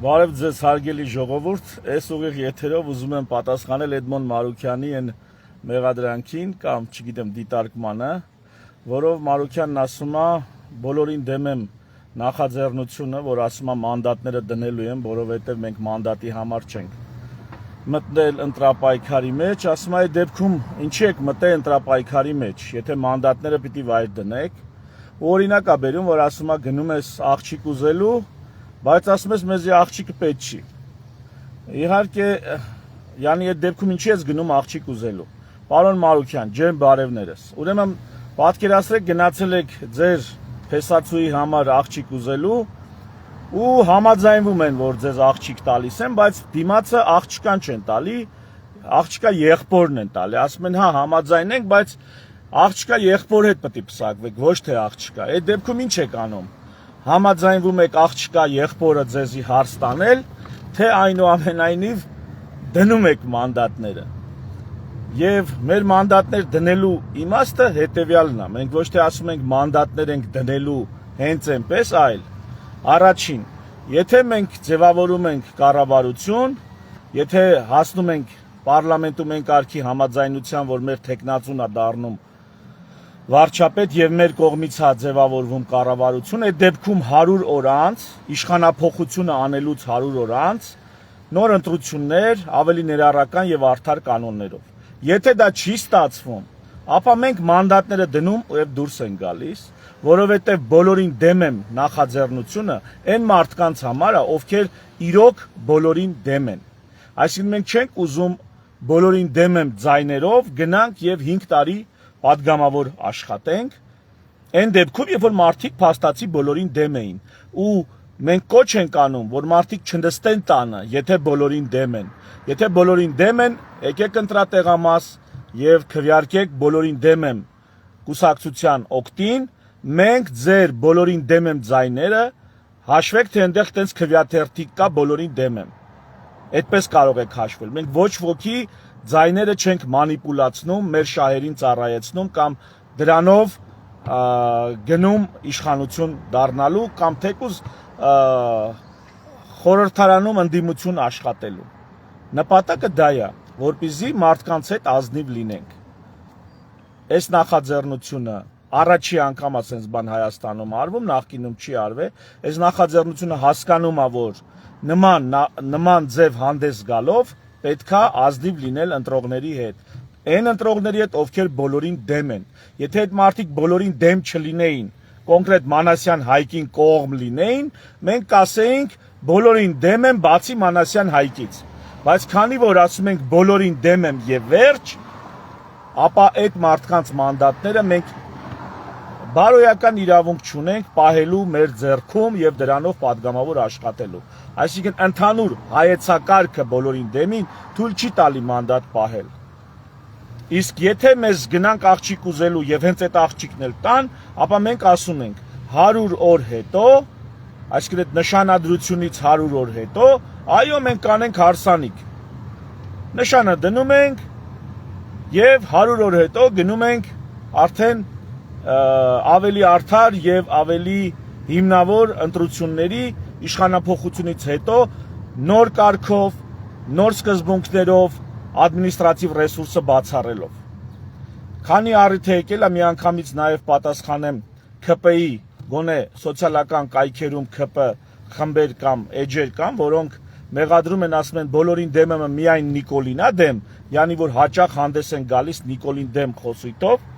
Բարև ձեզ հարգելի ժողովուրդ, այս ուղիղ եթերով ուզում եմ պատասխանել Էդմոն Մարուքյանի այն մեղադրանքին կամ, չգիտեմ, դիտարկմանը, որով Մարուքյանն ասում է բոլորին դեմ եմ նախաձեռնությունը, որ ասում է մանդատները դնելու եմ, որովհետև մենք մանդատի համար չենք մտնել ընտրապայքարի մեջ, ասում է այդ դեպքում ինչի եք մտել ընտրապայքարի մեջ, եթե մանդատները պիտի վայր դնեք, ու օրինակ է բերում, որ ասում է գնում ես աղջիկ ուզելու, բայց ասում ես մեզի աղջիկը պետք չի։ Իհարկե, yani այդ դեպքում ինչի ես գնում աղջիկ ուզելու։ Պարոն Մարուքյան, ջերմ բարևներս։ Ուրեմն պատկերացրեք գնացել եք ձեր փեսացուի համար աղջիկ ուզելու ու համաձայնվում են, որ ձեզ աղջիկ տալիս են, բայց դիմացը աղջկան չեն տալի, աղջկա եղբորն են տալի։ Ասում են, հա, համաձայնենք, բայց աղջկա եղբոր հետ պետք է պսակվեք, ոչ թե աղջկա։ Այդ դեպքում ինչ եք անում։ Համաձայնվում եք աղջկա եղբորը ձեզի հարց տանել, թե այնուամենայնիվ դնում եք մանդատները։ Եվ մեր մանդատներ դնելու իմաստը հետևյալն է։ Մենք ոչ թե ասում ենք մանդատներ ենք դնելու հենց այնպես, այլ առաջին, եթե մենք ձևավորում ենք կառավարություն, եթե հասնում ենք պարլամենտում այն կարգի համաձայնության, որ մեր թեկնածուն է դառնում վարչապետ եւ մեր կողմից է ձևավորվում կառավարություն, այդ դեպքում 100 օր անց իշխանափոխությունը անելուց 100 օր անց նոր ընտրություններ ավելի ներառական եւ արդար կանոններով։ Եթե դա չի ստացվում, ապա մենք մանդատները դնում եւ դուրս են գալիս, որովհետեւ բոլորին դեմ եմ նախաձեռնությունը այն մարդկանց համար է, ովքեր իրոք բոլորին դեմ են։ Այսինքն մենք չենք ուզում բոլորին դեմ եմ ձայներով գնանք եւ 5 տարի պատգամավոր աշխատենք, այն դեպքում, երբ որ մարդիկ փաստացի բոլորին դեմ էին, ու մենք կոչ ենք անում, որ մարդիկ չնստեն տանը, եթե բոլորին դեմ են, եթե բոլորին դեմ են, եկեք ընտրատեղամաս եւ քվեարկեք բոլորին դեմ եմ կուսակցության օկտին, մենք ձեր բոլորին դեմ եմ ձայները, հաշվեք, թե այնտեղ տենց քվեաթերթիկ կա բոլորին դեմ եմ, այդպես կարող եք հաշվել, մենք ոչ ոքի ձայները չենք մանիպուլացնում, մեր շահերին ծառայեցնում կամ դրանով գնում իշխանություն դառնալու կամ թեկուզ խորհրդարանում ընդդիմություն աշխատելու։ Նպատակը դա է, որպեսզի մարդկանց հետ ազնիվ լինենք։ Այս նախաձեռնությունը առաջի անգամ ասենց բան Հայաստանում արվում, նախկինում չի արվել, այս նախաձեռնությունը հասկանում է, որ նման ձև հանդես գալով պետքա ազնիվ լինել ընտրողների հետ։ Այն ընտրողների հետ, ովքեր բոլորին դեմ են։ Եթե այդ մարդիկ բոլորին դեմ չլինեին, կոնկրետ Մանասյան Հայկին կողմ լինեին, մենք կասեինք բոլորին դեմ են, բացի Մանասյան Հայկից։ Բայց քանի որ ասում ենք բոլորին դեմ եմ եւ վերջ, ապա այդ մարդկանց մանդատները մենք բարոյական իրավունք չունենք պահելու մեր ձեռքում եւ դրանով падգամավոր աշխատելու։ Այսինքն ընդհանուր հայեցակարգը բոլորին դեմին թույլ չի տալի մանդատ պահել։ Իսկ եթե մեզ գնանք աղջիկ ուզելու եւ հենց այդ աղջիկն էլ տան, ապա մենք ասում ենք 100 օր հետո, այսինքն այդ նշանադրությունից 100 օր հետո, այո, մենք կանենք հարսանիք։ Նշանը դնում ենք եւ 100 օր հետո գնում ենք արդեն ավելի արդար եւ ավելի հիմնավոր ընտրությունների իշխանափոխությունից հետո նոր կարգով, նոր սկզբունքներով, ադմինիստրատիվ ռեսուրսը բացառելով։ Քանի առիթ է եկել, միանգամից նաեւ պատասխանեմ ՔՊ-ի գոնե սոցիալական կայքերում ՔՊ խմբեր կամ էջեր կան, որոնք մեղադրում են, ասում են բոլորին դեմ եմ միայն Նիկոլինա դեմ, յանի որ հաճախ հանդես են գալիս Նիկոլին դեմ խոսույթով։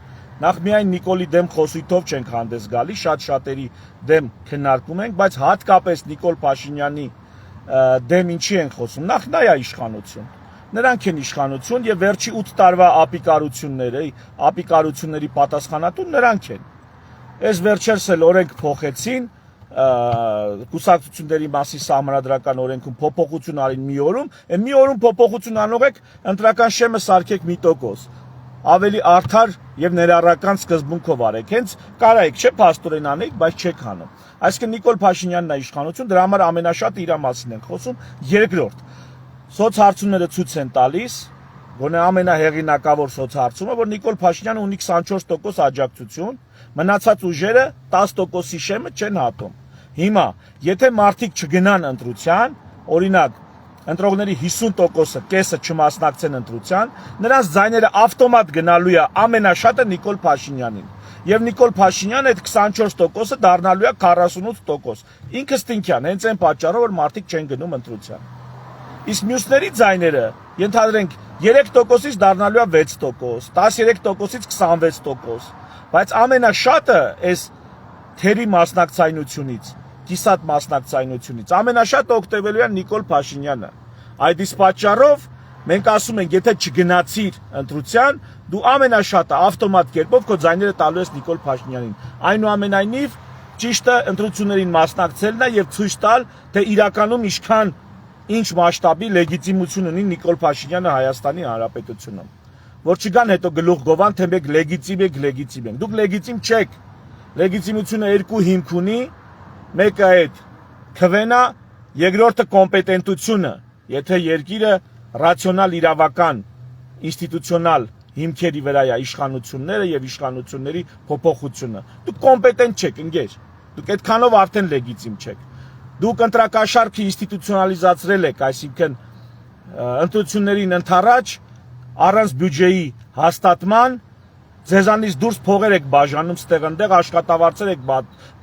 Նախ միայն Նիկոլի դեմ խոսույթով չենք հանդես գալի, շատ-շատերի դեմ քննարկում ենք, բայց հատկապես Նիկոլ Փաշինյանի դեմ ինչի ենք խոսում։ Նախ նա է իշխանություն։ Նրանք են իշխանություն եւ վերջի 8 տարվա ապիկարությունների պատասխանատու նրանք են։ Այս վերջերս էլ օրենք փոխեցին, կուսակցությունների մասի սահմանադրական օրենքում փոփոխություն արին մի օրում, մի օրում փոփոխություն անող եք, ընտրական շեմը սարքեք 1%։ Ավելի արդար եւ ներառական սկզբունքով արեք, հենց կարայիք չէ փաստորեն անեք, բայց չեք անում։ Այսինքն Նիկոլ Փաշինյանն է իշխանություն, դրա համար ամենաշատը իր մասին ենք խոսում։ Երկրորդ, սոցհարցումները ցույց են տալիս, գոնե ամենահեղինակավոր սոցհարցումը, որ Նիկոլ Փաշինյանը ունի 24% աջակցություն, մնացած ուժերը 10%-ի շեմը չեն հատում։ Հիմա, եթե մարդիկ չգնան ընտրության, օրինակ ընտրողների 50%-ը կեսը չմասնակցեն ընտրության, նրանց ձայները ավտոմատ գնալու է ամենաշատը Նիկոլ Փաշինյանին։ Եվ Նիկոլ Փաշինյանը այդ 24%-ը դառնալու է 48%։ Ինքը Ստինքյան, հենց այն պատճառով որ մարդիկ չեն գնում ընտրության։ Իսկ մյուսների ձայները, ենթադրենք 3%-ից դառնալու է 6%, 13%-ից 26%, բայց ամենաշատը այս թերի մասնակցայնությունից, կիսատ մասնակցայնությունից, ամենաշատը օգտվելու է Նիկոլ Փաշինյանը։ Այդ իսկ պատճառով մենք ասում ենք, եթե չգնացիր ընտրության, դու ամենաշատը ավտոմատ կերպով քո ձայները տալու ես Նիկոլ Փաշինյանին։ Այնուամենայնիվ, ճիշտը ընտրություններին մասնակցելն է եւ ցույց տալ, թե իրականում ինչքան ինչ մասշտաբի լեգիտիմություն ունի Նիկոլ Փաշինյանը Հայաստանի Հանրապետությունում։ Որ չգան հետո գլուխ գովան, թե մենք լեգիտիմ ենք։ Դուք լեգիտիմ չեք։ Լեգիտիմությունը երկու հիմք ունի, մեկը այդ քվենա, երկրորդը կոմպետենտությունը, եթե երկիրը ռացիոնալ իրավական ինստիտուցիոնալ հիմքերի վրա է իշխանությունները եւ իշխանությունների փոփոխությունը։ Դուք կոմպետենտ չեք, ընկեր։ Դուք այդքանով արդեն լեգիտիմ չեք։ Դուք ընտրակաշառքը ինստիտուցիոնալիզացրել եք, այսինքն ընտրություններին ընդառաջ առանց բյուջեի հաստատման ձեզանից դուրս փողեր եք բաժանում, ստեղ այնտեղ աշխատավարձեր եք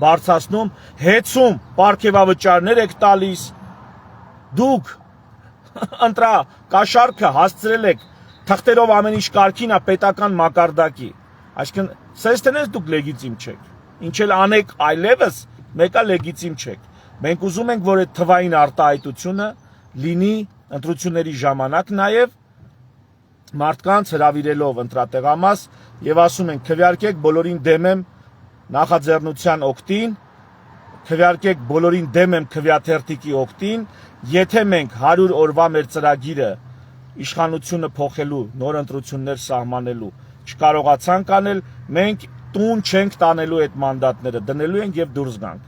բարձրացնում, հեծում, պարգևավճարներ եք տալիս։ Դուք ընտրակաշառքը հասցրել եք թղթերով ամեն ինչ կարգին է պետական մակարդակի։ Այսինքն, սենց տենց դուք լեգիտիմ չեք։ Ինչ էլ անեք այլևս, մեկը լեգիտիմ չեք։ Մենք ուզում ենք, որ այդ թվային արտահայտությունը լինի ընտրությունների ժամանակ նաև մարդկանց հրավիրելով ընտրատեղամաս եւ ասում ենք քվեարկեք բոլորին դեմ եմ նախաձեռնության օգտին, քվեարկեք բոլորին դեմ եմ քվեաթերթիկի օգտին, եթե մենք 100 օրվա մեր ծրագիրը իշխանությունը փոխելու, նոր ընտրություններ սահմանելու չկարողացանք անել, մենք տուն չենք տանելու այդ մանդատները, դնելու ենք եւ դուրս գանք։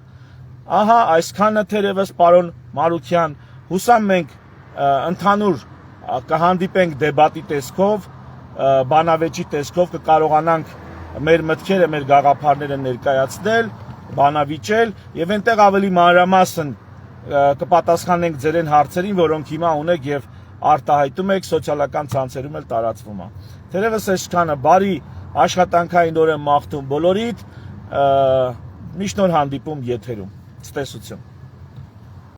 Ահա այսքանը թերևս պարոն Մարուքյան, հուսամ մենք ընդհանուր կհանդիպենք դեբատի տեսքով, բանավեճի տեսքով կկարողանանք մեր մտքերը, մեր գաղափարները ներկայացնել, բանավիճել եւ այնտեղ ավելի մանրամասն կպատասխանենք ձերեն հարցերին, որոնք հիմա ունեք եւ արտահայտում եք սոցիալական ցանցերում էլ տարածվում է։ Թերևս այսքանը, բարի աշխատանքային օր եմ մաղթում բոլորիդ, միշտ նոր հանդիպում եթերում։ Ցտեսություն։